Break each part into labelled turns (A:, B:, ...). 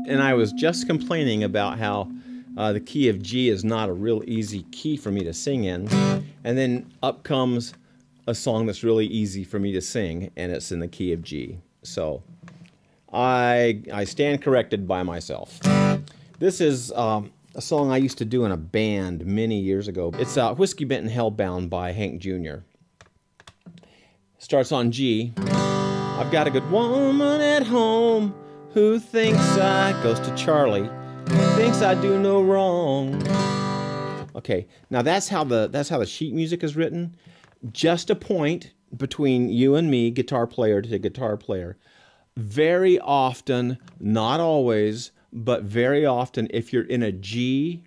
A: And I was just complaining about how the key of G is not a real easy key for me to sing in. And then up comes a song that's really easy for me to sing, and it's in the key of G. So I stand corrected by myself. This is a song I used to do in a band many years ago. It's Whiskey Bent and Hellbound by Hank Jr. Starts on G. I've got a good woman at home who thinks goes to Charlie, thinks I do no wrong. Okay, now that's how the sheet music is written. Just a point between you and me, guitar player to guitar player. Very often, not always, but very often, if you're in a G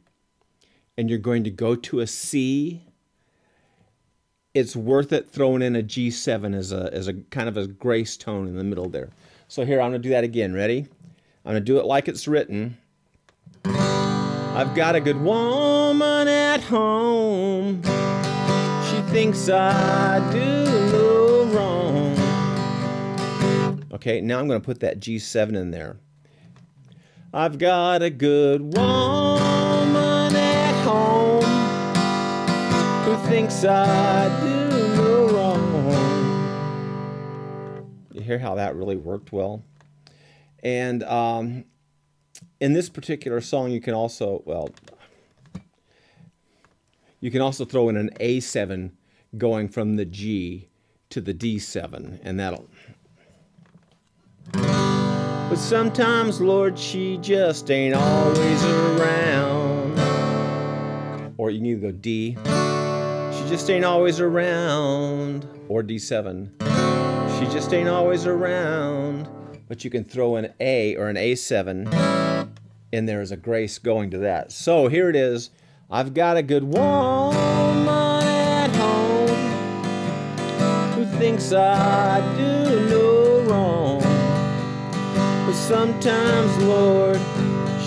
A: and you're going to go to a C, it's worth it throwing in a G7 as a kind of a grace tone in the middle there. So here, I'm going to do that again. Ready? I'm going to do it like it's written. I've got a good woman at home. She thinks I do no wrong. Okay, now I'm going to put that G7 in there. I've got a good woman at home who thinks I do no wrong. You hear how that really worked well? And in this particular song, you can also, well, you can also throw in an A7 going from the G to the D7, and that'll. But sometimes, Lord, she just ain't always around. Or you can either go D. She just ain't always around. Or D7. She just ain't always around. But you can throw an A or an A7 in there as a grace going to that. So here it is. I've got a good woman at home who thinks I do no wrong. But sometimes, Lord,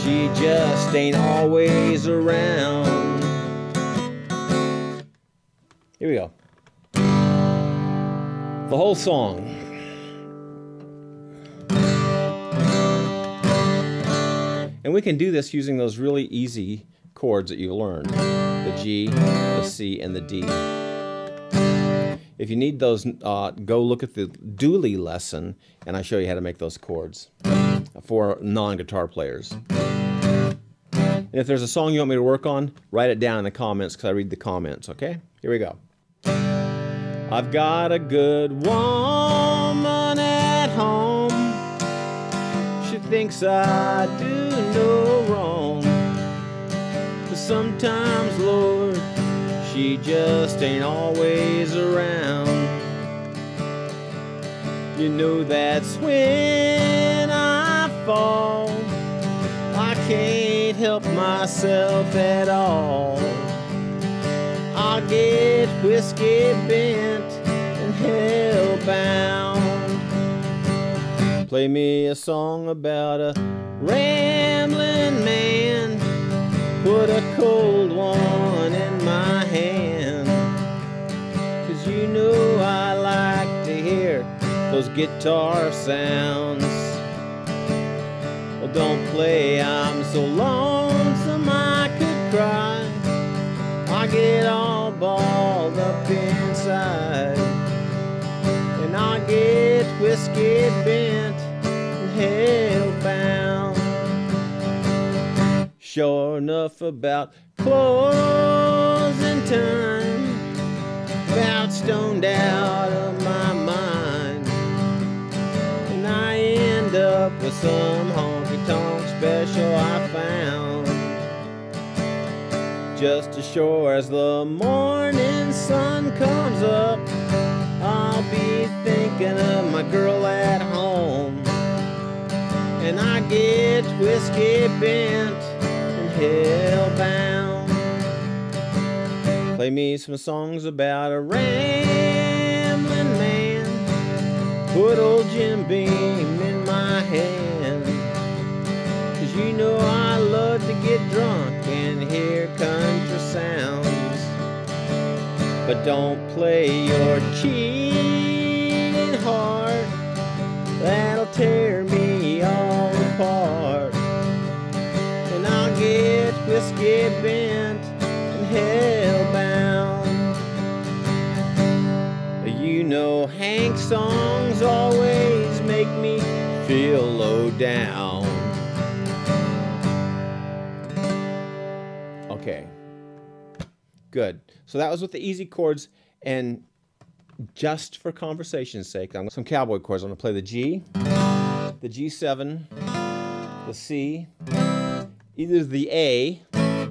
A: she just ain't always around. Here we go. The whole song. And we can do this using those really easy chords that you learned. The G, the C, and the D. If you need those, go look at the DOOLEY lesson, and I show you how to make those chords for non-guitar players. And if there's a song you want me to work on, write it down in the comments, because I read the comments, okay? Here we go. I've got a good woman at home. She thinks I do no wrong. But sometimes, Lord, she just ain't always around. You know that's when I fall. I can't help myself at all. I'll get whiskey bent and hellbound. Play me a song about a rambling man. Put a cold one in my hand. 'Cause you know I like to hear those guitar sounds. Well, don't play, I'm so lonesome I could cry. I get all balled up inside. And I get whiskey bent and hellbound. Sure enough about closing time, about stoned out of my mind, and I end up with some honky-tonk special I found. Just as sure as the morning sun comes up, I'll be thinking of my girl at home, and I get whiskey bent and hellbound. Play me some songs about a rambling man. Put old Jim Beam in my hand. 'Cause you know I love to get drunk and hear country sounds. But don't play your cheating heart. That'll tear me all apart. whiskey bent and hell-bound. You know Hank's songs always make me feel low down. Okay, good. So that was with the easy chords, and just for conversation's sake, I'm some cowboy chords. I'm gonna play the G, the G7, the C, either the A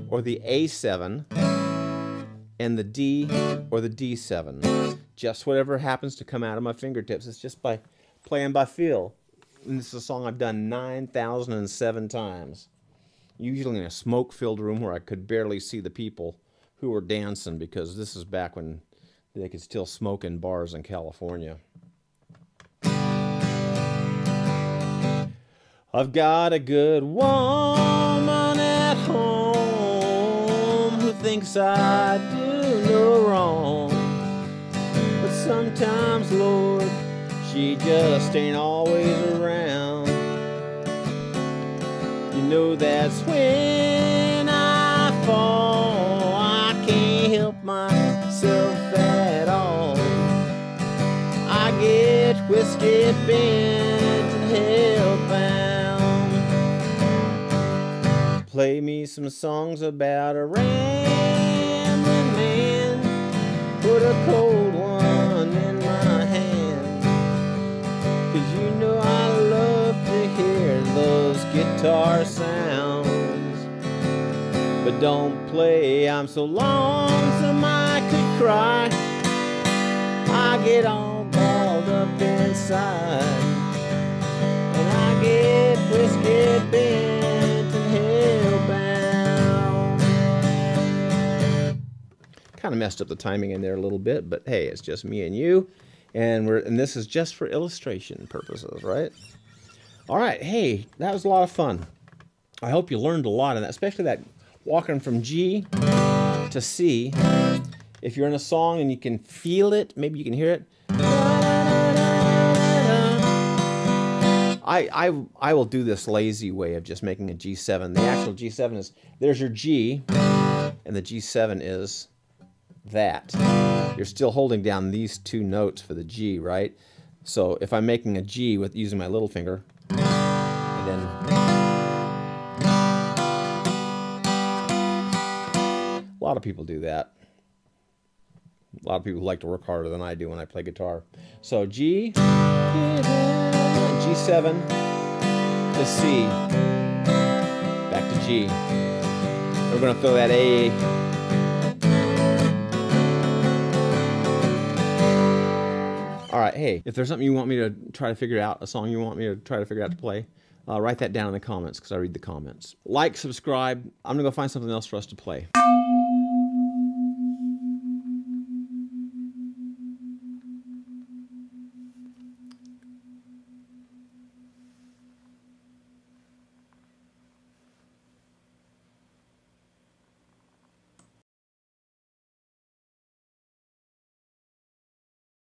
A: or the A7, and the D or the D7. Just whatever happens to come out of my fingertips. It's just by playing by feel. And this is a song I've done 9,007 times. Usually in a smoke-filled room where I could barely see the people who were dancing, because this is back when they could still smoke in bars in California. I've got a good woman at home who thinks I do no wrong. But sometimes, Lord, she just ain't always around. You know that's when I fall. I can't help myself at all. I get whiskey bent and hell-bound. Play me some songs about a rambling man. Put a cold one in my hand. 'Cause you know I love to hear those guitar sounds. But don't play I'm so lonesome I could cry. I get all balled up inside. And I get whiskey bent and hell-bound. Kind of messed up the timing in there a little bit, but hey, it's just me and you. And this is just for illustration purposes, right? All right, hey, that was a lot of fun. I hope you learned a lot of that, especially that walking from G to C. If you're in a song and you can feel it, maybe you can hear it. I will do this lazy way of just making a G7. The actual G7 is, there's your G, and the G7 is that. You're still holding down these two notes for the G, right? So if I'm making a G with using my little finger, and then a lot of people do that. A lot of people like to work harder than I do when I play guitar. So G, G7 to C, back to G. We're going to throw that A. All right, hey, if there's something you want me to try to figure out, a song you want me to try to figure out to play, write that down in the comments, because I read the comments. Like, subscribe. I'm going to go find something else for us to play.